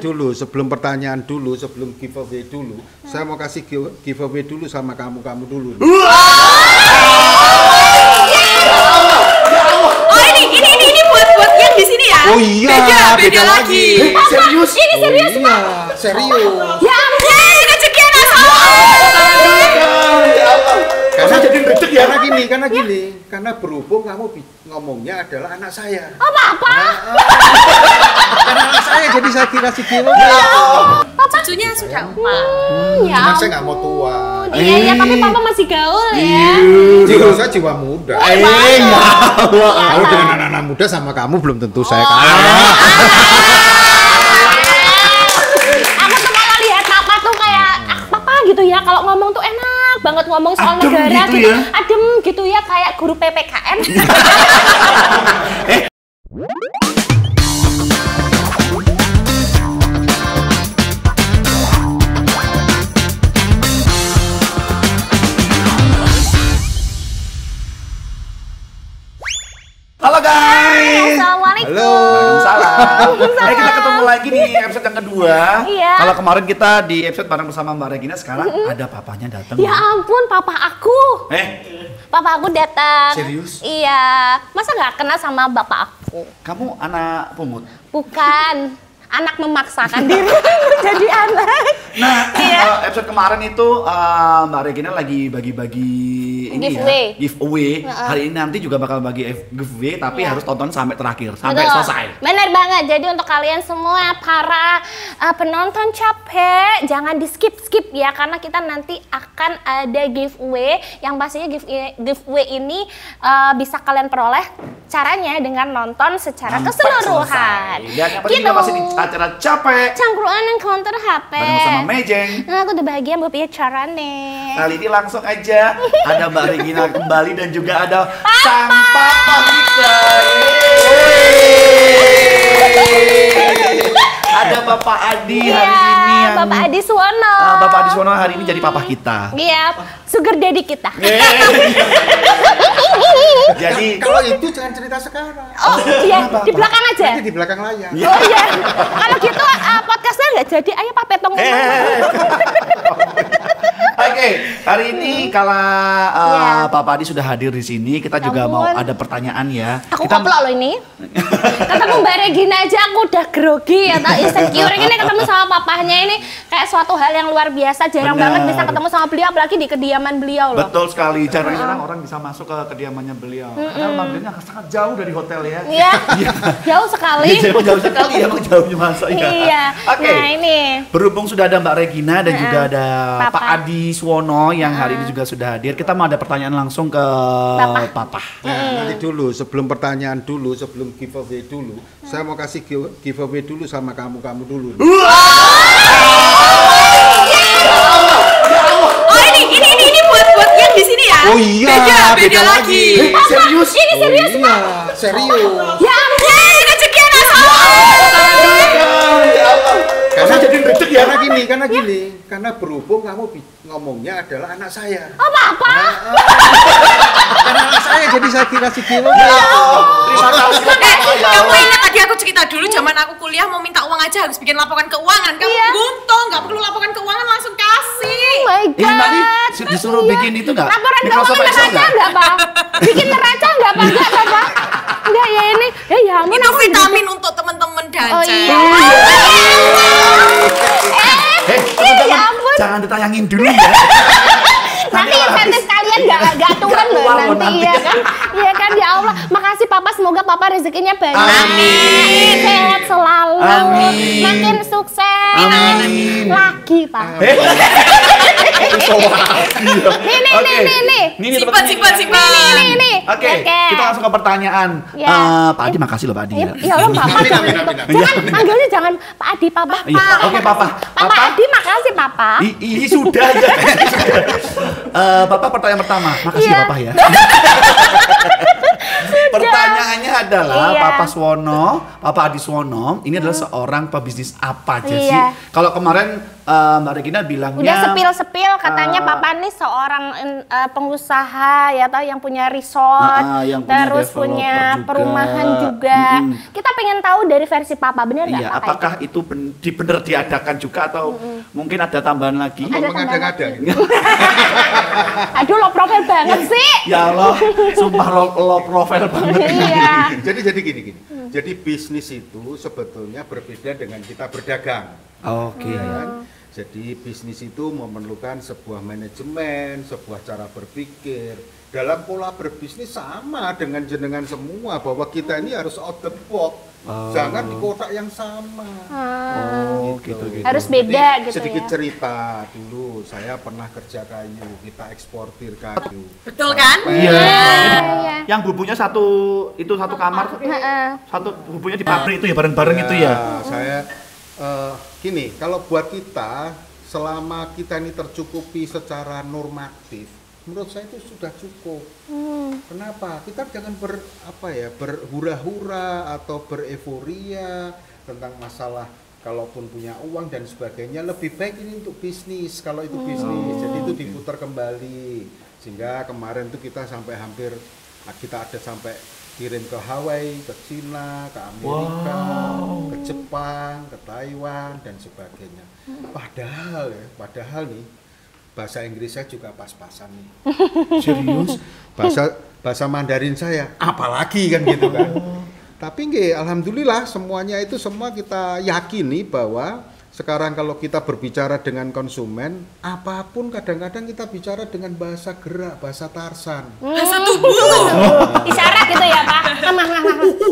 dulu, sebelum pertanyaan dulu, sebelum giveaway dulu, saya mau kasih giveaway dulu sama kamu dulu. Oh ini buat yang di sini ya? Oh iya, beda lagi. Serius? Ini serius, Iya, serius. Ya ampun, rezeki anak Karena gini, karena berhubung kamu ngomongnya adalah anak saya. Apa? Karena anak saya jadi saya kasih giveaway. Cucunya sudah 4. Ya Cuman saya nggak mau tua. Iya, tapi papa masih gaul ya. Jiwa saya jiwa muda. Kalau dengan anak-anak muda sama kamu belum tentu saya kalah. Aku tuh kalau lihat papa tuh kayak papa gitu ya, kalau ngomong tuh enak banget ngomong soal Adem negara gitu gitu. ya? Adem gitu ya, kayak guru PPKN. Halo guys. Assalamualaikum. Halo. Waalaikumsalam. Kita ketemu lagi di episode yang kedua. Iya. Kalau kemarin kita di episode bareng bersama Mbak Regina, sekarang ada papanya datang. Ya ampun, papa aku. Papa aku datang. Serius? Iya. Masa nggak kenal sama bapak aku? Kamu anak pungut? Bukan. Anak memaksakan diri jadi anak. Nah, Iya. episode kemarin itu Mbak Regina lagi bagi-bagi ini Giveaway. ya, giveaway. Hari ini nanti juga bakal bagi giveaway, tapi harus tonton sampai terakhir, sampai Betul. selesai. Bener banget. Jadi untuk kalian semua para penonton capek, jangan di skip ya, karena kita nanti akan ada giveaway. Yang pastinya giveaway ini bisa kalian peroleh caranya dengan nonton secara Sampai keseluruhan. selesai. Dan yang penting juga masih di acara capek Cangkruan yang counter HP. bareng sama Mejeng. Nah, aku udah bahagia mbak punya carane. Kali ini langsung aja ada Mbak Regina kembali dan juga ada sang papa kita. Yeay. Ada Bapak Adi hari ini yang Bapak Adi Suwono. Bapak Adi Suwono hari ini jadi papa kita. Iya, sugar daddy kita. Jadi Kalau itu jangan cerita sekarang. Oh iya, di belakang aja. Nanti di belakang layar. Oh iya, kalau gitu podcastnya nggak jadi. Ayo Pak Petong. Oke, hari ini kalau Ya. Papa Adi sudah hadir di sini, kita juga mau Ampun. ada pertanyaan ya. Aku Kita koplo loh ini. Ketemu Mbak Regina aja aku udah grogi atau insecure. Ini ketemu sama papahnya ini kayak suatu hal yang luar biasa. Jarang Benar. banget bisa ketemu sama beliau, apalagi di kediaman beliau loh. Betul sekali, jarang-jarang orang bisa masuk ke kediamannya beliau. Karena manggilnya sangat jauh dari hotel ya. Iya, jauh sekali. Jauh sekali ya, emang jauhnya masa ya. Iya, Oke. nah ini. Berhubung sudah ada Mbak Regina dan juga ada Papa. Pak Adi Suwono yang hari ini juga sudah hadir, kita mau ada pertanyaan langsung ke Papa. Nanti dulu, sebelum pertanyaan dulu, sebelum giveaway dulu, saya mau kasih giveaway dulu sama kamu dulu. Oh ini buat yang di sini ya? Oh iya, beda lagi. Serius? Ini serius, Iya, serius. Ya ampun, rezeki anak Karena gini, karena berhubung kamu ngomongnya adalah anak saya. apa? Karena anak saya jadi saya kasih giveaway. Terima kasih. Kamu ingat tadi aku cerita dulu zaman aku kuliah mau minta uang aja harus bikin laporan keuangan. Kamu Iya. buntung, nggak perlu laporan keuangan langsung kasih. Oh my Ini tadi god. disuruh bikin itu nggak? Laporan Microsoft keuangan Excel neraca nggak Pak? Bikin neraca nggak Pak? Nggak Pak? Enggak ya ini. Ya ampun. Itu vitamin untuk temen-temen Oh dancer. iya. Teman-teman, ya ampun. jangan ditayangin dulu ya. Nanti insentif kalian nggak turun loh keluar loh nanti nanti. ya kan? Iya kan ya Allah. Makasih Papa, semoga Papa rezekinya banyak. Amin. Sehat selalu. Amin. Makin sukses. Amin. Lagi Pak. Nih. Ini Simpan. Nih. Oke, kita langsung ke pertanyaan. Ya. Pak Adi, makasih loh Pak Adi. Ya Allah Papa jangan manggilnya jangan Pak Adi Papa. Iya, oke, Papa. Papa Adi makasih Papa. Ih, sudah ya. Papa, pertanyaan pertama. Makasih Iya. Papa ya. Pertanyaannya adalah Iya. Papa Adi Suwono ini adalah seorang pebisnis apa aja sih? Iya. Kalau kemarin Mbak Regina bilangnya Udah sepil-sepil katanya Papa nih seorang pengusaha ya tahu yang punya resort, yang punya terus developer punya juga. perumahan juga. Kita pengen tahu dari versi Papa, bener nggak? Iya, Pak, apakah itu benar diadakan juga atau mungkin ada tambahan lagi? Ada Mengada-ngada tambahan. gitu. Aduh, lo profil banget sih. Ya Allah, sumpah lo profil banget. Iya. Jadi gini. Jadi bisnis itu sebetulnya berbeda dengan kita berdagang. Oke. Ya kan? Jadi bisnis itu memerlukan sebuah manajemen, sebuah cara berpikir. Dalam pola berbisnis sama dengan jenengan semua, bahwa kita ini harus out the box. Jangan di kotak yang sama. Gitu. Harus beda Jadi, gitu sedikit ya. cerita dulu, saya pernah kerja kayu, kita eksportir kayu. Betul kan? Iya. Iya. Yang bubunya satu kamar, Heeh. satu bubunya di pabrik itu ya bareng-bareng itu ya. Saya gini, kalau buat kita selama kita ini tercukupi secara normatif, menurut saya itu sudah cukup. Kenapa? Kita jangan berhura-hura atau bereforia tentang masalah kalaupun punya uang dan sebagainya. Lebih baik ini untuk bisnis, kalau itu bisnis. Jadi itu diputar kembali. Sehingga kemarin itu kita sampai sampai kirim ke Hawaii, ke Cina, ke Amerika, ke Jepang, ke Taiwan dan sebagainya. Padahal nih bahasa Inggris saya juga pas-pasan nih. Serius? Bahasa Mandarin saya apalagi kan gitu kan. Tapi alhamdulillah semuanya itu semua kita yakini bahwa sekarang kalau kita berbicara dengan konsumen, apapun kadang-kadang kita bicara dengan bahasa gerak, bahasa Tarsan. Bahasa tubuh. Isyarat gitu ya, Pak.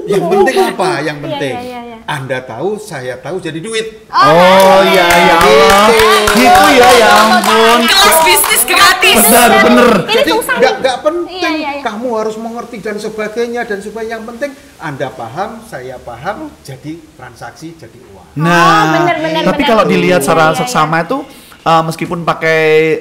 Yang penting apa? Yang penting Iya. Anda tahu, saya tahu, jadi duit. Oh iya ya Allah. Gitu ya ampun. Kelas bisnis gratis. Bener. Ini Jadi susah. nggak penting Iya. kamu harus mengerti dan sebagainya. Yang penting Anda paham, saya paham, jadi transaksi, jadi uang. Nah, bener. tapi kalau dilihat secara Iya. seksama itu meskipun pakai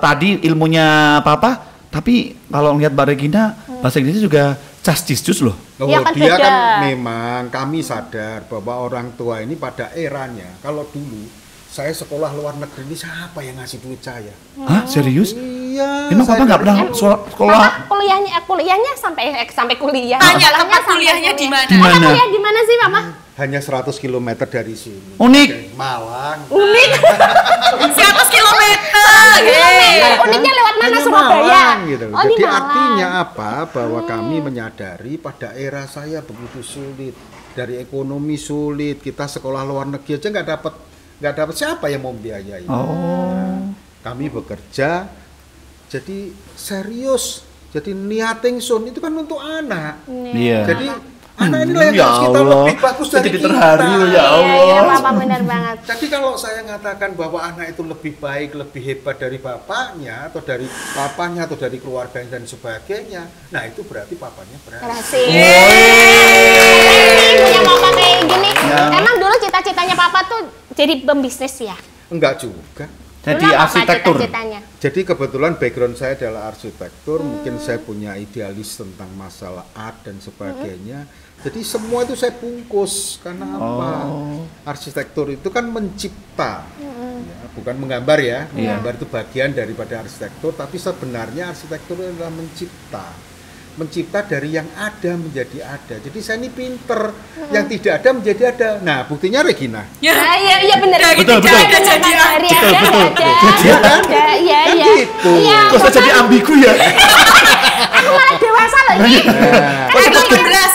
tadi ilmunya Papa, tapi kalau ngelihat Mbak Regina bahasa Inggrisnya juga cas-cis loh. Iya kan Dia beda. kan memang kami sadar bahwa orang tua ini pada eranya, kalau dulu saya sekolah luar negeri ini siapa yang ngasih duit saya? Hah, serius? Iya. Emang Papa nggak pernah sekolah? Papa kuliahnya sampai kuliah. Tanya Sekolahnya tempat kuliahnya di mana? Di mana? Papa kuliah di mana sih, Mama? Hanya 100 km dari sini. Unik. Oke, Malang. Unik. 100 kilometer. Uniknya lewat mana? Hanya Surabaya. Malang, gitu. Oh, di Jadi Malang. artinya apa? Bahwa kami menyadari pada era saya begitu sulit. Dari ekonomi sulit, kita sekolah luar negeri aja nggak dapat siapa yang mau membiayai. Oh. Kami bekerja, jadi serius. Jadi niating sun itu kan untuk anak. Iya. Jadi anak ini yang Ya harus kita Allah. lebih bagus dari Jadi kita. terharu loh, ya Allah. Iya, Papa benar banget. Jadi kalau saya mengatakan bahwa anak itu lebih baik, lebih hebat dari bapaknya atau dari papanya atau dari keluarganya dan sebagainya, nah itu berarti papanya berhasil. Berhasil. Punya Papa kayak gini. Ya. Emang dulu cita-citanya Papa tuh jadi pembisnis ya? Enggak juga. Jadi Dulu apa arsitektur. cita-citanya? Jadi kebetulan background saya adalah arsitektur, mungkin saya punya idealis tentang masalah art dan sebagainya. Jadi semua itu saya bungkus karena apa? Arsitektur itu kan mencipta, ya, bukan menggambar ya. Menggambar itu bagian daripada arsitektur, tapi sebenarnya arsitektur adalah mencipta dari yang ada menjadi ada. Jadi saya ini pinter, yang tidak ada menjadi ada. Nah, buktinya Regina. Nah, iya benar. Dari Betul, tidak betul. ada jadi Dari Betul, ada betul. ada. Iya kan? Iya. Kan gitu. Iya. Kok saya jadi ambigu ya? Aku malah dewasa loh ini. Nah, Kok 18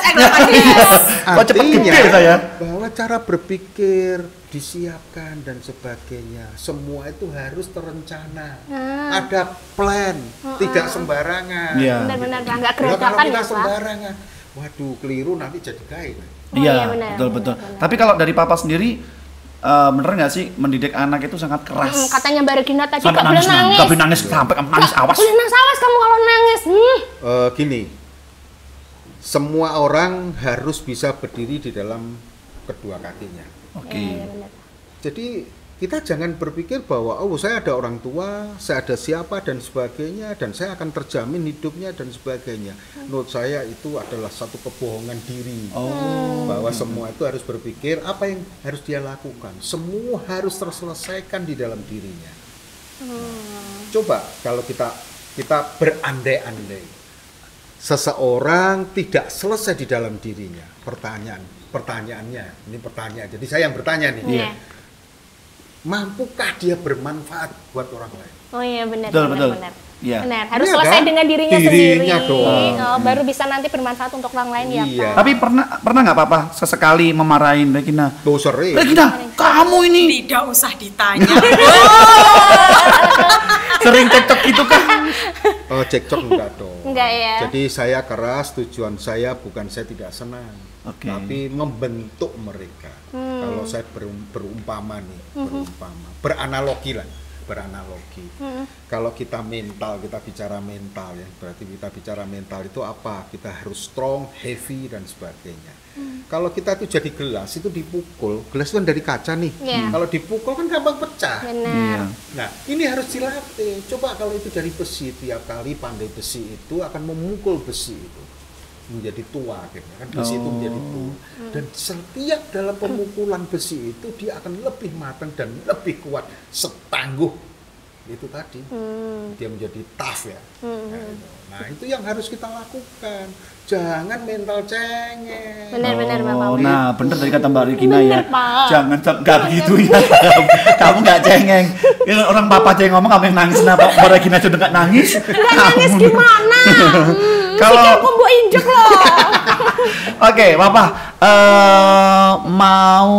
Kok cepet artinya gede saya? bahwa cara berpikir disiapkan dan sebagainya, semua itu harus terencana, ada plan, tidak sembarangan. Iya. Benar-benar nggak Kalau geragakan kita ya, Pak. sembarangan, waduh keliru nanti jadi gaib. iya, Iya, benar, betul. benar. Tapi kalau dari Papa sendiri, bener nggak sih mendidik anak itu sangat keras? Katanya Mbak Regina tadi Sampai nggak boleh nangis. nggak boleh nangis, sampai kamu nangis, awas. Boleh nangis, awas kamu kalau nangis. Gini, semua orang harus bisa berdiri di dalam kedua kakinya. Oke. Iya, benar. Jadi kita jangan berpikir bahwa oh saya ada orang tua, saya ada siapa dan sebagainya dan saya akan terjamin hidupnya dan sebagainya. Menurut saya itu adalah satu kebohongan diri. Bahwa semua itu harus berpikir apa yang harus dia lakukan. Semua harus terselesaikan di dalam dirinya. Coba kalau kita berandai-andai. Seseorang tidak selesai di dalam dirinya. Pertanyaannya, ini pertanyaan. Jadi saya yang bertanya nih. Iya. Mampukah dia bermanfaat buat orang lain? Oh iya benar. Betul. Iya. Benar, harus Iya selesai kan? dengan dirinya Dirinya sendiri. dong. Oh, baru bisa nanti bermanfaat untuk orang lain ya, Iya. Pak. Tapi pernah nggak Papa sesekali memarahin Regina? Tuh sering. Regina, kamu ini Tidak usah ditanya. sering cekcok gitu kan? Oh, cekcok enggak dong. Enggak ya. Jadi saya keras, tujuan saya bukan saya tidak senang, Oke. tapi membentuk mereka. Kalau saya berumpama nih, beranalogi lah, beranalogi. Kalau kita mental, kita bicara mental ya, berarti kita bicara mental itu apa? Kita harus strong, heavy dan sebagainya. Kalau kita itu jadi gelas itu dipukul, gelas itu kan dari kaca nih. Iya. Kalau dipukul kan gampang pecah. Benar. Nah, ini harus dilatih. Coba kalau itu dari besi, tiap kali pandai besi itu akan memukul besi itu menjadi tua akhirnya kan besi itu menjadi tua. Dan setiap dalam pemukulan besi itu dia akan lebih matang dan lebih kuat, setangguh itu tadi. Dia menjadi tough ya. Nah, itu yang harus kita lakukan. Jangan mental cengeng. Benar Bapak. Nah, bener dari kata Mbak Regina ya. Bener, Pak. Jangan nggak begitu ya. Kamu nggak cengeng. Ya, orang Papa aja yang ngomong kamu yang nangis. Kenapa Mbak Regina sudah nggak nangis? Nggak nangis gimana? Kalau Sikilku mbok injek loh. Oke, Papa mau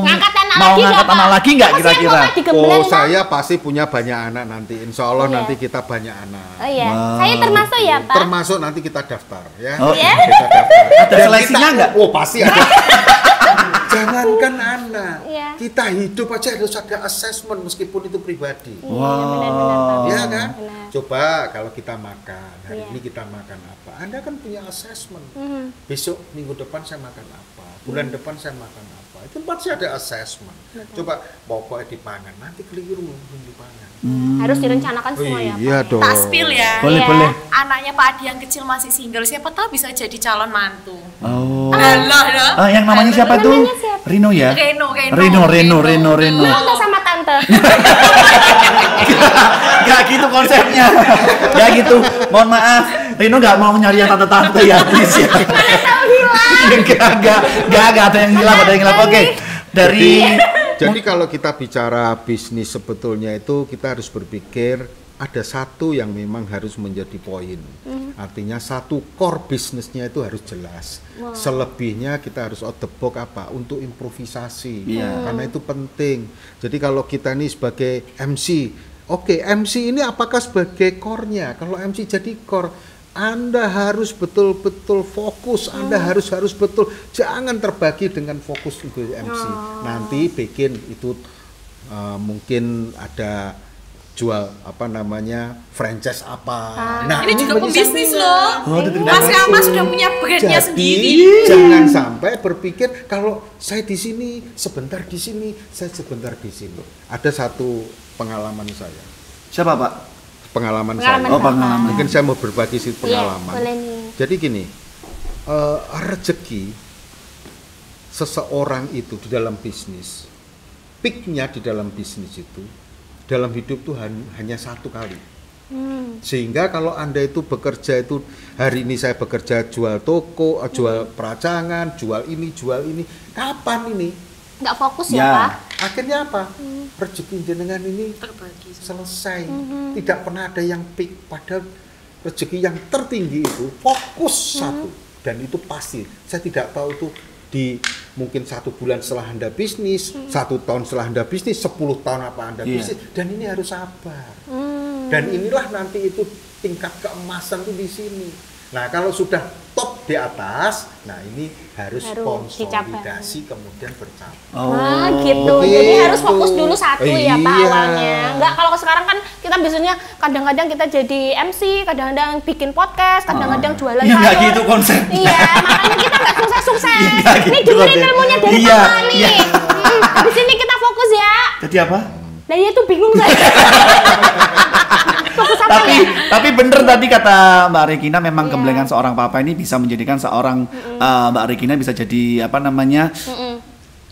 ngangkat anak lagi nggak kira-kira? Oh, saya pasti punya banyak anak nanti. Insya Allah Iya. nanti kita banyak anak. Oh iya. Wow. Saya termasuk ya, Pak. Termasuk nanti kita daftar ya. Oh, Iya. Kita daftar. Ada Dan seleksinya kita- nggak? Oh, pasti ada. Jangankan anak, Iya. kita hidup aja harus ada assessment meskipun itu pribadi. Benar-benar, Pak. Ya kan? Benar. Coba kalau kita makan, hari Iya. ini kita makan apa? Anda kan punya assessment. Besok minggu depan saya makan apa? Bulan depan saya makan apa? Itu pasti ada assessment. Coba pokoknya dipangan, nanti keliru belum dipangan. Harus direncanakan semua ya, Pak. Iya dong. Tak spill ya. Boleh, Iya. boleh. Anaknya Pak Adi yang kecil masih single, siapa tahu bisa jadi calon mantu. Oh. Alah. Yang namanya siapa tuh? Namanya siapa? Rino ya? Reno. Tante sama tante. Gak gitu konsepnya. Gak gitu. Mohon maaf. Rino gak mau nyari yang tante-tante ya, please ya. Tahu hilang. Gak ada yang hilang, ada yang hilang. Oke. Dari Jadi kalau kita bicara bisnis sebetulnya itu kita harus berpikir ada satu yang memang harus menjadi poin. Artinya satu core bisnisnya itu harus jelas. Selebihnya kita harus out the box apa? Untuk improvisasi. Karena itu penting. Jadi kalau kita ini sebagai MC, oke, MC ini apakah sebagai core-nya? Kalau MC jadi core, Anda harus betul-betul fokus, Anda harus betul, jangan terbagi dengan fokus itu MC. Nanti bikin itu mungkin ada jual apa namanya franchise apa. Nah, Ini juga menyesuaikan. pembisnis loh. Oh, itu Mas Rama sudah punya brandnya Jadi, sendiri. jangan sampai berpikir kalau saya di sini, sebentar di sini, saya sebentar di sini. Ada satu pengalaman saya. siapa Pak? Pengalaman Pengalaman saya. Oh, pengalaman. Mungkin saya mau berbagi sih pengalaman. Boleh nih. Jadi gini, rezeki seseorang itu di dalam bisnis, peaknya di dalam bisnis itu, dalam hidup tuh hanya satu kali. Sehingga kalau Anda itu bekerja itu, hari ini saya bekerja jual toko, jual peracangan, jual ini, kapan ini? Nggak fokus Ya. ya, Pak. Akhirnya apa? Rezeki jenengan ini Terbagi. selesai. Tidak pernah ada yang peak, padahal rezeki yang tertinggi itu fokus satu, dan itu pasti. Saya tidak tahu tuh di mungkin 1 bulan setelah Anda bisnis, 1 tahun setelah Anda bisnis, 10 tahun apa Anda Iya. bisnis, dan ini harus sabar. Dan inilah nanti itu tingkat keemasan tuh di sini. Nah, kalau sudah top di atas, nah ini harus konsolidasi kemudian bercapai. Nah, gitu. begitu. Jadi harus fokus dulu satu ya, Pak, Iya. awalnya. Enggak, kalau sekarang kan kita biasanya kadang-kadang kita jadi MC, kadang-kadang bikin podcast, kadang-kadang jualan Ya nggak sayur. gitu konsepnya. Iya, makanya kita nggak selesai sukses. Nggak Ini gitu dengerin deh. ilmunya dari Iya, Papa nih. iya. Habis ini kita fokus ya. Jadi apa? Nah ya tuh bingung saya. Fokus apa Tapi ya? tapi bener tadi kata Mbak Regina memang gemblengan seorang papa ini bisa menjadikan seorang Mbak Regina bisa jadi apa namanya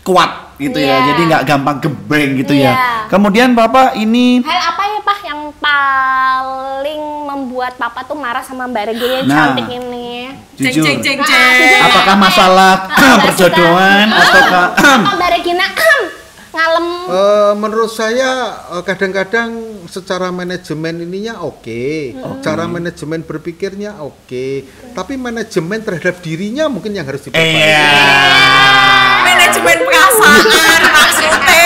kuat gitu ya. Iya. Jadi nggak gampang gebreng gitu Iya. ya. Kemudian Papa ini Hal apa ya Pak yang paling membuat Papa tuh marah sama Mbak Regina yang Nah. cantik ini? Jeng jujur. jeng jeng Nah, jeng. jujur. Apakah Apa ya? masalah Nggak perjodohan suka. ataukah Apa Mbak Regina ngalem? Menurut saya kadang-kadang secara manajemen ininya oke, cara manajemen berpikirnya oke, tapi manajemen terhadap dirinya mungkin yang harus diperbaiki. Iya. Manajemen perasaan maksudnya.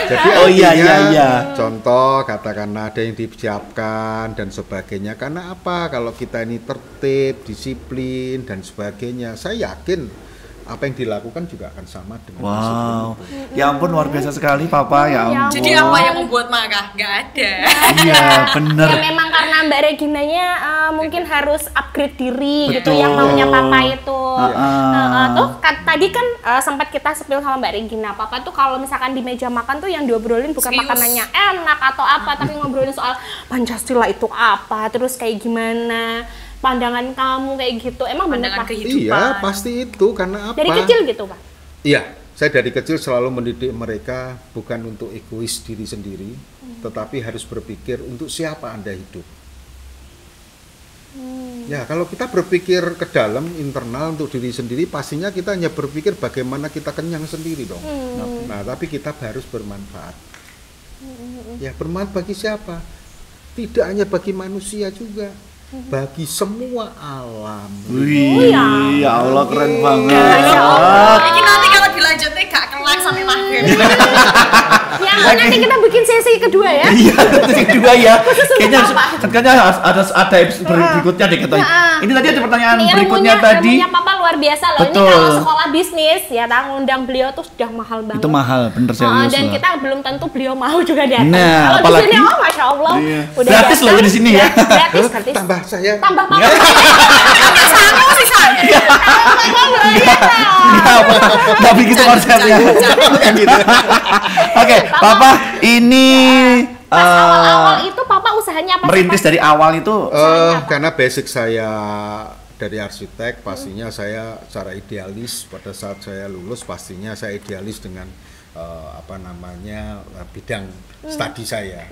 Jadi Oh, iya, artinya, iya. contoh katakanlah ada yang disiapkan dan sebagainya. Karena apa? Kalau kita ini tertib, disiplin dan sebagainya, saya yakin apa yang dilakukan juga akan sama dengan disiplin Wow. itu. Ya ampun luar biasa sekali Papa ya ampun. Jadi apa yang membuat marah? Nggak ada. Iya, bener. Ya memang karena Mbak Reginanya mungkin harus upgrade diri gitu Betul. yang maunya Papa itu. Ah. Tuh tadi kan sempat kita spill sama Mbak Regina. Papa tuh kalau misalkan di meja makan tuh yang diobrolin bukan Serius? makanannya enak atau apa, tapi ngobrolin soal Pancasila itu apa, terus kayak gimana pandangan kamu kayak gitu. Emang bener Pandangan Pak? kehidupan. Iya, pasti itu. Karena apa? Dari kecil gitu Pak? Iya, saya dari kecil selalu mendidik mereka bukan untuk egois diri sendiri, tetapi harus berpikir untuk siapa Anda hidup. Ya, kalau kita berpikir ke dalam, internal untuk diri sendiri, pastinya kita hanya berpikir bagaimana kita kenyang sendiri dong. Nah, tapi kita harus bermanfaat. Ya, bermanfaat bagi siapa? Tidak hanya bagi manusia juga, bagi semua alam. Wih, ya Allah keren banget. Ini nanti kalau dilanjutin gak kelar sampai maghrib. Ya nanti kita bikin sesi kedua ya. Iya, itu kedua ya. Kayaknya Papa. kayaknya ada episode berikutnya deh katanya. Ini tadi ada pertanyaan Ini berikutnya ilmunya, tadi. ilmunya Papa luar biasa loh. Betul. Ini kalau sekolah bisnis ya ngundang beliau tuh sudah mahal banget. Itu mahal, bener serius. Dan lah. kita belum tentu beliau mau juga datang. Nah, Kalau apalagi- di sini oh Masya Allah Iya. udah Gratis loh datang. di sini ya. Gratis, gratis. Tambah saya. Tambah Papa. Sama sih saya. Papa luar biasa. Nggak bikin konsepnya. Gitu. Oke, Papa ini Pas awal-awal itu Papa usahanya apa sih, merintis Pak? dari awal itu Karena basic saya dari arsitek, pastinya saya secara idealis pada saat saya lulus pastinya saya idealis dengan bidang studi saya.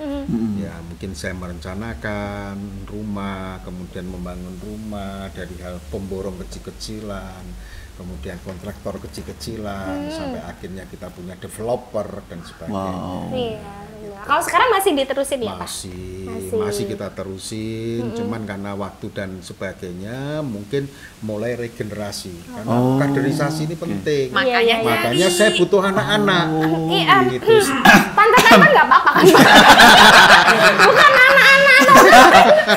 Ya, mungkin saya merencanakan rumah, kemudian membangun rumah dari hal pemborong kecil-kecilan, kemudian kontraktor kecil-kecilan, sampai akhirnya kita punya developer dan sebagainya. wow. Iya. Kalau sekarang masih diterusin ya Pak? Masih kita terusin, cuman karena waktu dan sebagainya mungkin mulai regenerasi karena kaderisasi ini penting. Makanya Makanya saya butuh anak-anak. Iya. Gitu. Tante-tante nggak apa-apa kan Pak? Bukan anak-anak.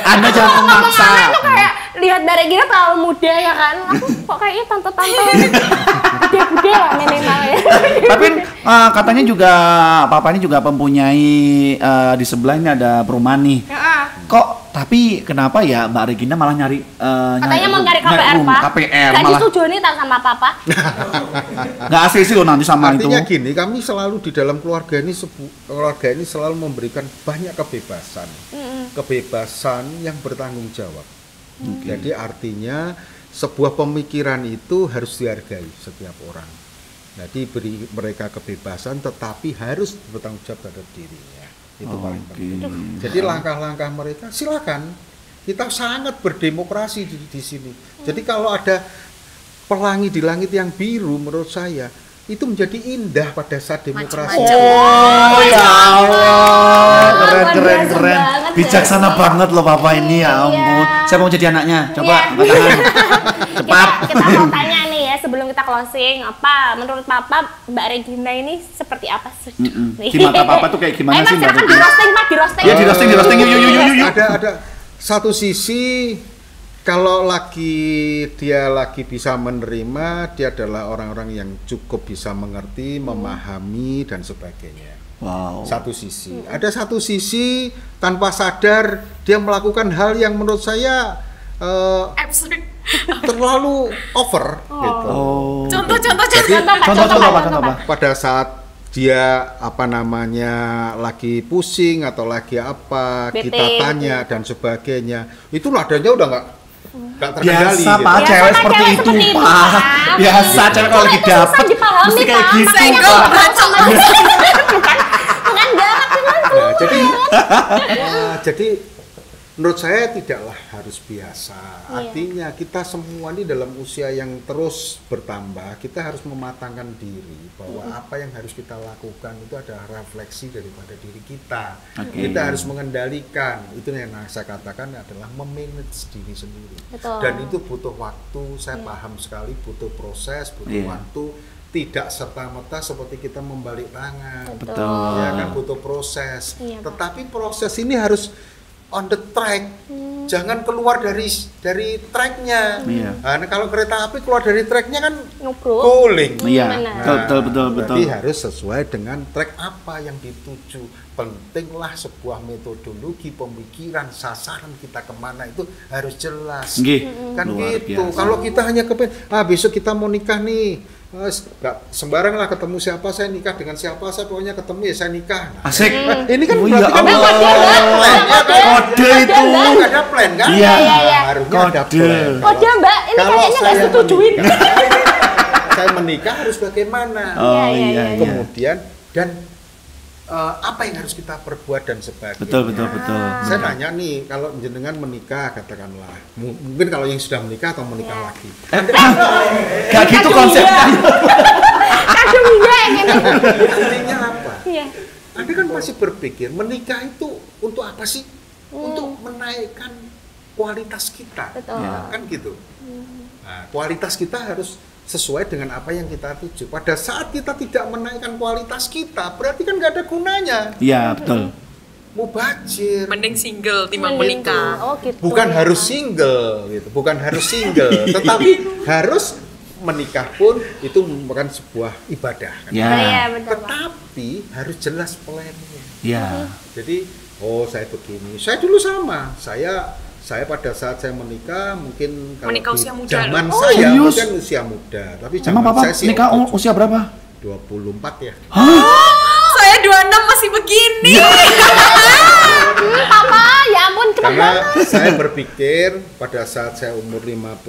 Anda jangan memaksa. Anak tuh kayak lihat dari Gina terlalu muda ya kan? Aku kok kayaknya tante-tante gede-gede lah minimal ya. Tapi katanya juga Papa ini juga mempunyai di sebelah ini ada perumahan nih. Kok tapi kenapa ya Mbak Regina malah nyari Katanya mau nyari KPR rumah, Pak. KPR Gak malah disetujui nih tak sama Papa. nggak ACC loh nanti sama Artinya itu. gini, kami selalu di dalam keluarga ini selalu memberikan banyak kebebasan, kebebasan yang bertanggung jawab. Jadi artinya sebuah pemikiran itu harus dihargai setiap orang. Jadi beri mereka kebebasan, tetapi harus bertanggung jawab terhadap dirinya. Itu paling penting. Jadi langkah-langkah mereka silakan. Kita sangat berdemokrasi di sini. Jadi kalau ada pelangi di langit yang biru, menurut saya itu menjadi indah pada saat demokrasi. Oh ya Allah, keren Luar keren biasa keren, banget ya. bijaksana banget loh Papa ini ya ampun. Saya mau jadi anaknya, coba Iya. angkat tangan, cepat. Kita mau tanya nih ya sebelum kita closing, apa menurut Papa Mbak Regina ini seperti apa sih? Di mata Papa tuh kayak gimana Ayo, sih, Mas, Mbak silakan Regina? di roasting Pak, di roasting. Ya di roasting, yuk. Ada satu sisi kalau dia lagi bisa menerima, dia adalah orang-orang yang cukup bisa mengerti, memahami dan sebagainya. Wow. Satu sisi. Ada satu sisi tanpa sadar dia melakukan hal yang menurut saya Absurd. terlalu over gitu. Contoh. Contoh apa? Pada saat dia lagi pusing atau lagi apa, Bete, kita tanya dan sebagainya, itu nadanya udah nggak terkendali. Biasa gitu. Pak, cewek Biasa seperti cewek itu seperti itu, Pak. Pak. Biasa cewek kalau lagi Itu dapet susah dipahami, mesti kayak Pak. gitu Senggol, Pak. bacok. Bukan galak cuman Nah, jadi menurut saya tidaklah harus biasa. Artinya kita semua ini dalam usia yang terus bertambah, kita harus mematangkan diri bahwa apa yang harus kita lakukan itu adalah refleksi daripada diri kita. Kita harus mengendalikan. Itu yang saya katakan adalah memanage diri sendiri. Betul. Dan itu butuh waktu. Saya paham sekali butuh proses, butuh waktu. Tidak serta-merta seperti kita membalik tangan. Betul. Ya kan butuh proses. Iya, Pak. Tetapi proses ini harus on the track. Jangan keluar dari tracknya. Iya. Nah, kalau kereta api keluar dari tracknya kan Nubruk. guling. Iya, benar. betul. Berarti harus sesuai dengan track apa yang dituju. Pentinglah sebuah metodologi pemikiran, sasaran kita kemana itu harus jelas. Nggih, Kan luar gitu. biasa. Kalau kita hanya besok kita mau nikah nih. Nggak sembarang lah ketemu siapa saya nikah dengan siapa saya pokoknya ketemu ya saya nikah. Nah, Asik. ini kan Oh, berarti ya kan Allah. plan, ya kan? Kode itu. Nggak ada plan kan? Iya. Harusnya ada Kode. plan. Kode, Mbak. Ini Kalau kayaknya nggak saya setujuin. saya menikah harus bagaimana? Oh Iya. iya. Kemudian dan apa yang harus kita perbuat dan sebagainya. Betul. Saya nanya nih, kalau jenengan menikah katakanlah, mungkin kalau yang sudah menikah atau menikah lagi, Gak gitu konsepnya. Kadung ya gitu. artinya apa? Iya. Anda kan masih berpikir menikah itu untuk apa sih? Untuk menaikkan kualitas kita, Betul. kan gitu. Nah, kualitas kita harus sesuai dengan apa yang kita tuju. Pada saat kita tidak menaikkan kualitas kita, berarti kan nggak ada gunanya. Iya, betul. Mubazir. Mending single timbang Gitu. menikah. Oh, gitu. Bukan harus single gitu, bukan harus single, tetapi harus menikah pun itu merupakan sebuah ibadah. Kan? Ya. Iya, betul, Pak. Tetapi harus jelas plannya. Ya. Jadi, saya begini. Saya dulu sama. Saya pada saat saya menikah mungkin kalau Menikah di usia muda zaman loh. Oh, saya serius? mungkin usia muda, tapi zaman Emang Papa saya sih nikah usia berapa? 24 ya. Saya 26 masih begini. Papa, ya ampun, cepet Karena banget. saya berpikir pada saat saya umur 55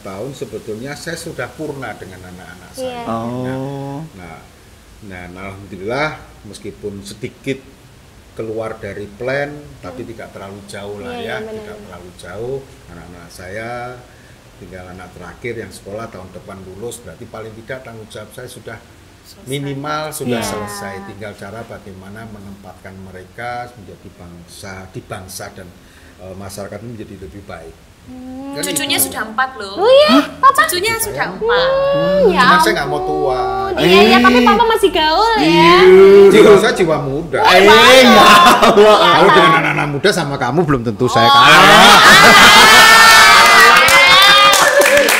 tahun sebetulnya saya sudah purna dengan anak-anak saya. Iya. Oh. Nah, alhamdulillah meskipun sedikit keluar dari plan tapi tidak terlalu jauh lah Iya, ya, benar. tidak terlalu jauh. Anak-anak saya tinggal anak terakhir yang sekolah tahun depan lulus, berarti paling tidak tanggung jawab saya sudah minimal sudah Iya. selesai. Tinggal cara bagaimana menempatkan mereka menjadi di bangsa dan masyarakat ini menjadi lebih baik. Kan Cucunya itu. sudah 4 loh. Oh iya, Papa. Cucunya sudah 4. Ya Cuman saya nggak mau tua. ampun. Iya, tapi Papa masih gaul ya. Jiwa saya jiwa muda. Ya Allah. Kalau dengan anak-anak muda sama kamu belum tentu saya kalah.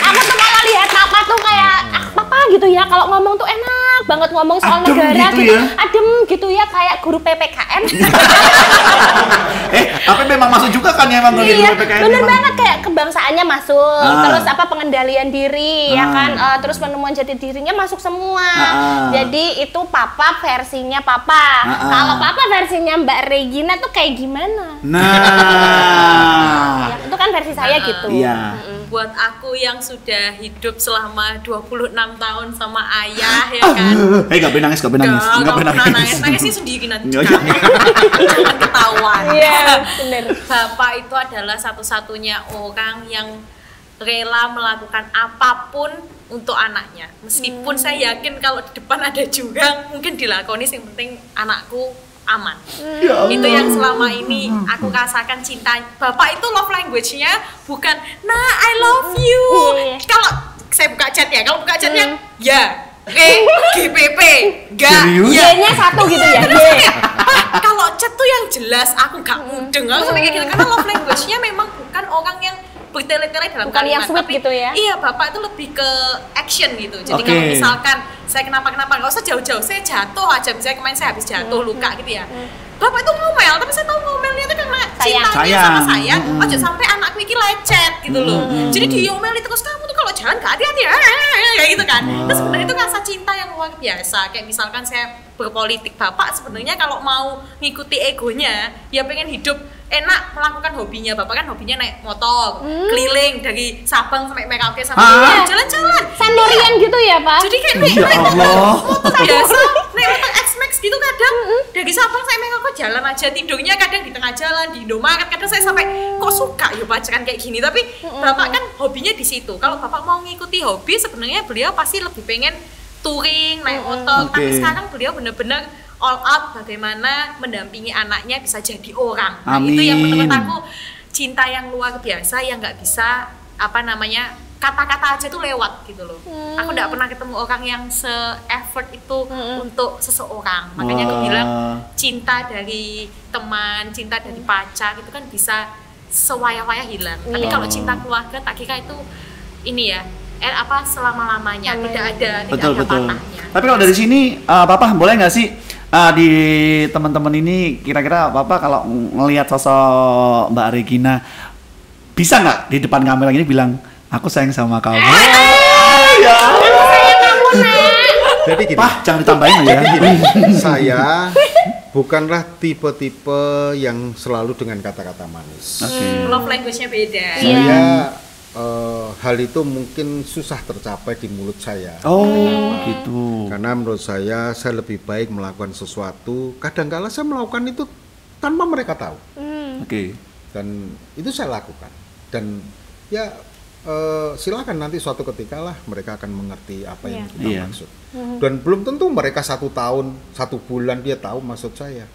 Aku tuh malah lihat Papa tuh kayak Papa gitu ya, kalau ngomong tuh enak banget ngomong soal Adem negara gitu gitu. ya? Adem gitu ya, kayak guru PPKN. Tapi memang masuk juga kan ya emang Iya, PPKN bener memang. banget, kayak kebangsaannya masuk, Ah. terus pengendalian diri, ya Ah. kan, terus penemuan jati dirinya masuk semua. Ah. Jadi itu Papa versinya Papa. Ah. Kalau Papa versinya Mbak Regina tuh kayak gimana? Nah. Ya, itu kan versi saya gitu. Iya. Buat aku yang sudah hidup selama 26 tahun sama ayah ya kan. Gak boleh nangis, gak boleh nangis. Gak Gak boleh pernah nangis. nangis sendiri nanti. Iya, iya. Jangan ketahuan. Iya, bener. Bapak itu adalah satu-satunya orang yang rela melakukan apapun untuk anaknya. Meskipun saya yakin kalau di depan ada jurang mungkin dilakoni, yang penting anakku aman. Itu yang selama ini aku rasakan cinta. Bapak itu love language-nya bukan nah I love you. Iya. Kalau saya buka chat ya, kalau buka chatnya ya GPP enggak Serius? ya. Y-nya satu gitu ya. Terus kayak, Pak, kalau chat tuh yang jelas aku gak mudeng aku sampai kayak gitu karena love language-nya memang bukan orang yang bertele-tele dalam Bukan yang kalimat, sweet tapi gitu ya? Iya, Bapak itu lebih ke action gitu. Jadi Oke. kalau misalkan saya kenapa-kenapa nggak usah jauh-jauh, saya jatuh aja, misalnya kemarin saya habis jatuh luka gitu ya. Bapak itu ngomel, tapi saya tahu ngomelnya itu karena sayang. cintanya sama saya, aja sampai anakku iki lecet gitu loh. Jadi diomeli terus, kamu tuh kalau jalan gak hati-hati kayak gitu kan. Terus sebenarnya itu rasa cinta yang luar biasa. Kayak misalkan saya berpolitik, bapak sebenarnya kalau mau ngikuti egonya ya pengen hidup enak, melakukan hobinya. Bapak kan hobinya naik motor, keliling dari Sabang sampai Merauke sampai jalan-jalan. Sendirian gitu ya, Pak? Jadi kayak naik motor biasa, naik motor X-Max gitu kadang dari Sabang sampai Merauke jalan aja, tidurnya kadang di tengah jalan, di Indomaret. Kadang saya sampai kok suka ya pacaran kayak gini, tapi bapak kan hobinya di situ. Kalau bapak mau ngikuti hobi, sebenarnya beliau pasti lebih pengen touring, naik motor. Tapi sekarang beliau benar-benar all out bagaimana mendampingi anaknya bisa jadi orang. Nah, itu yang menurut aku cinta yang luar biasa, yang nggak bisa kata-kata aja tuh lewat gitu loh. Aku nggak pernah ketemu orang yang se-effort itu untuk seseorang. Makanya aku bilang cinta dari teman, cinta dari pacar itu kan bisa sewaya-waya hilang. Tapi kalau cinta keluarga tak kira itu ini ya selama-lamanya, tidak ada patahnya. Tapi kalau dari sini Papa boleh nggak sih di teman-teman ini kira-kira Papa kalau ngelihat sosok Mbak Regina bisa nggak di depan kamera ini bilang aku sayang sama kamu? Ya. Aku sayang kamu, Nak. Jadi gini, Pak, jangan ditambahin ya. Saya bukanlah tipe-tipe yang selalu dengan kata-kata manis. Love language-nya beda. Saya hal itu mungkin susah tercapai di mulut saya. Gitu. Karena menurut saya lebih baik melakukan sesuatu. Kadang-kala saya melakukan itu tanpa mereka tahu. Dan itu saya lakukan. Dan ya silakan nanti suatu ketika lah mereka akan mengerti apa yang kita maksud. Dan belum tentu mereka 1 tahun, 1 bulan dia tahu maksud saya.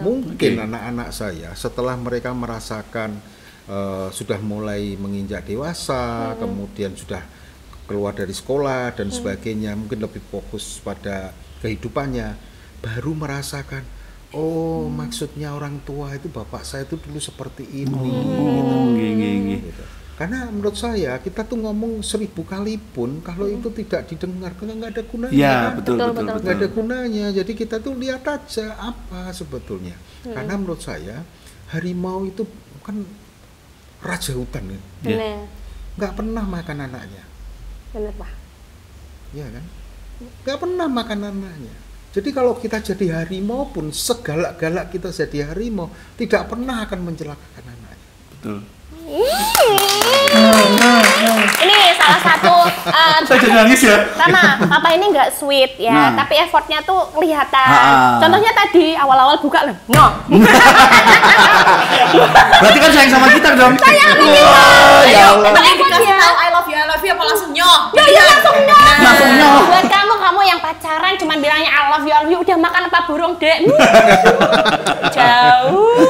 Mungkin anak-anak saya setelah mereka merasakan sudah mulai menginjak dewasa, kemudian sudah keluar dari sekolah dan sebagainya, mungkin lebih fokus pada kehidupannya, baru merasakan maksudnya orang tua itu bapak saya itu dulu seperti ini. Gitu. Karena menurut saya kita tuh ngomong 1000 kali pun kalau itu tidak didengar nggak ada gunanya. Ya, betul. Nggak ada gunanya. Jadi kita tuh lihat aja apa sebetulnya. Karena menurut saya harimau itu kan raja hutan kan. Nggak pernah makan anaknya. Bener, Pak. Iya kan? Nggak pernah makan anaknya. Jadi kalau kita jadi harimau pun segalak-galak kita jadi harimau tidak pernah akan mencelakakan anaknya. Betul. Ini salah satu Saya jadi nangis ya. sama papa ini nggak sweet ya, tapi effortnya tuh kelihatan. Contohnya tadi awal-awal buka loh, Berarti kan sayang sama kita dong. Sayang sama kita. Ya Allah. Dikasih tahu I love you apa langsung nyoh. Langsung nyoh. Buat kamu yang pacaran cuman bilangnya I love you, udah makan apa burung dek? Jauh.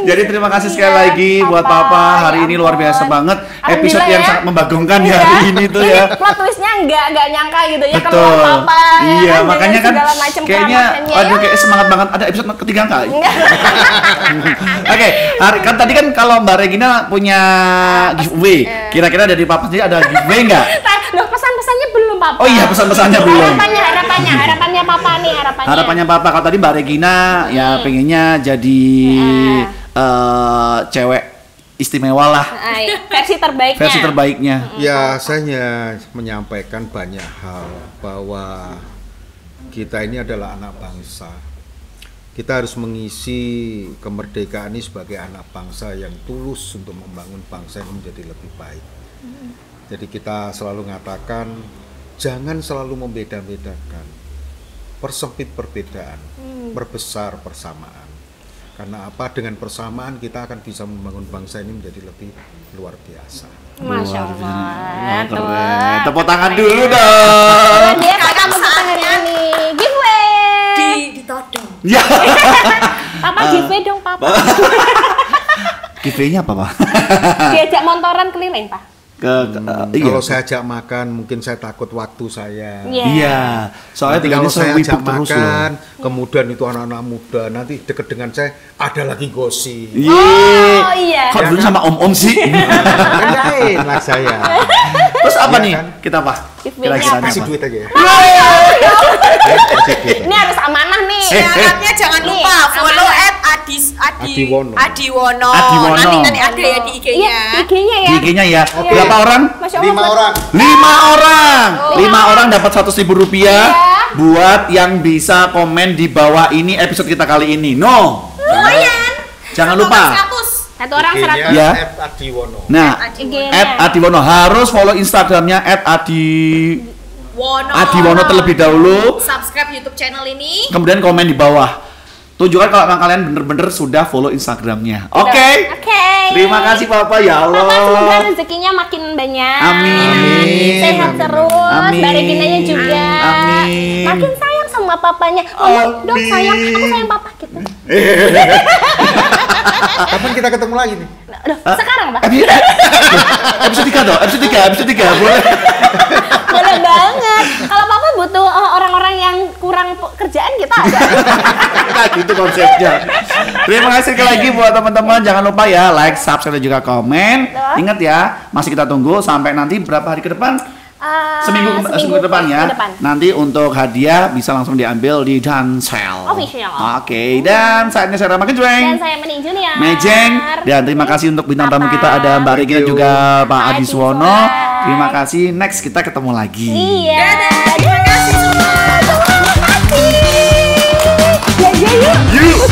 Jadi terima kasih sekali lagi buat Papa, hari ini luar biasa banget, episode yang sangat membagongkan ya hari ini tuh ya. Plot twistnya nggak nyangka gitu ya. Betul. Keluar Papa. Iya, makanya kan kayaknya aduh kayak semangat banget. Ada episode ketiga nggak? Oke, kan tadi kan kalau Mbak Regina punya giveaway, kira-kira dari Papa sendiri ada giveaway nggak? Loh, pesan-pesannya belum Papa. Oh iya, pesan-pesannya belum. Harapannya Papa nih, Harapannya Papa, kalau tadi Mbak Regina ya pengennya jadi cewek istimewa lah. Versi terbaiknya. Ya, saya menyampaikan banyak hal bahwa kita ini adalah anak bangsa. Kita harus mengisi kemerdekaan ini sebagai anak bangsa yang tulus untuk membangun bangsa yang menjadi lebih baik. Jadi kita selalu mengatakan jangan selalu membeda-bedakan, persempit perbedaan, perbesar persamaan. Karena apa? Dengan persamaan kita akan bisa membangun bangsa ini menjadi lebih luar biasa. Masya Allah. Keren. Tepuk tangan dulu dong. Dia kakak saatnya nih giveaway. Ditodong. Ya. Papa giveaway dong Papa. Giveaway-nya apa, Pak? Diajak montoran keliling, Pak. Kalau saya ajak makan, mungkin saya takut waktu saya. Iya. Soalnya kalau saya ajak makan, loh. Kemudian itu anak-anak muda nanti deket dengan saya ada lagi gosip. Oh iya. Kok dulu sama om-om sih? Enggak lah saya. Terus apa Ya, nih kan? kita Pak? Kira-kira Kasih apa? duit aja ya. Ini harus amanah nih. Syaratnya jangan lupa follow Adiwono. Adiwono. Adiwono. Nanti ada ya di IG-nya. Iya, IG-nya ya. Di IG-nya ya. Oke. Berapa orang? Masya Allah. 5 orang. 5 orang. 5 orang dapat 100.000 rupiah Iya. buat yang bisa komen di bawah ini episode kita kali ini. No. Lumayan. Jangan Satu lupa. orang 100. Satu orang IG-nya 100. Ya. @adiwono. Nah, IG-nya. @adiwono harus follow Instagramnya @adiwono terlebih dahulu. Subscribe YouTube channel ini. Kemudian komen di bawah. Tunjukkan kalau memang kalian bener-bener sudah follow Instagramnya. Oke. Oke. Terima kasih Papa ya Allah. Papa semoga rezekinya makin banyak. Amin. Sehat terus. Amin. Mbak Reginanya juga. Amin. Makin sayang sama papanya. Mama, dong sayang, aku sayang papa gitu. Kapan kita ketemu lagi nih? Aduh, sekarang Pak. Episode 3 dong, episode 3 boleh. Boleh banget. Kalau papa butuh orang-orang yang kurang kerjaan kita ada. Nah, gitu konsepnya. Terima kasih sekali lagi buat teman-teman. Jangan lupa ya like, subscribe dan juga komen. Ingat ya, masih kita tunggu sampai nanti berapa hari ke depan? Seminggu ke depan ya. Nanti untuk hadiah bisa langsung diambil di Dansel Official. Oke, dan saatnya saya Rama Dan Kejweng saya Mening Junior. Mejeng. Dan terima kasih untuk bintang tamu kita ada Mbak Regina dan juga Pak Adi Suwono. Terima kasih. Next kita ketemu lagi. Iya. Terima kasih semua. Terima kasih. Ya, ya, yuk. Yuk.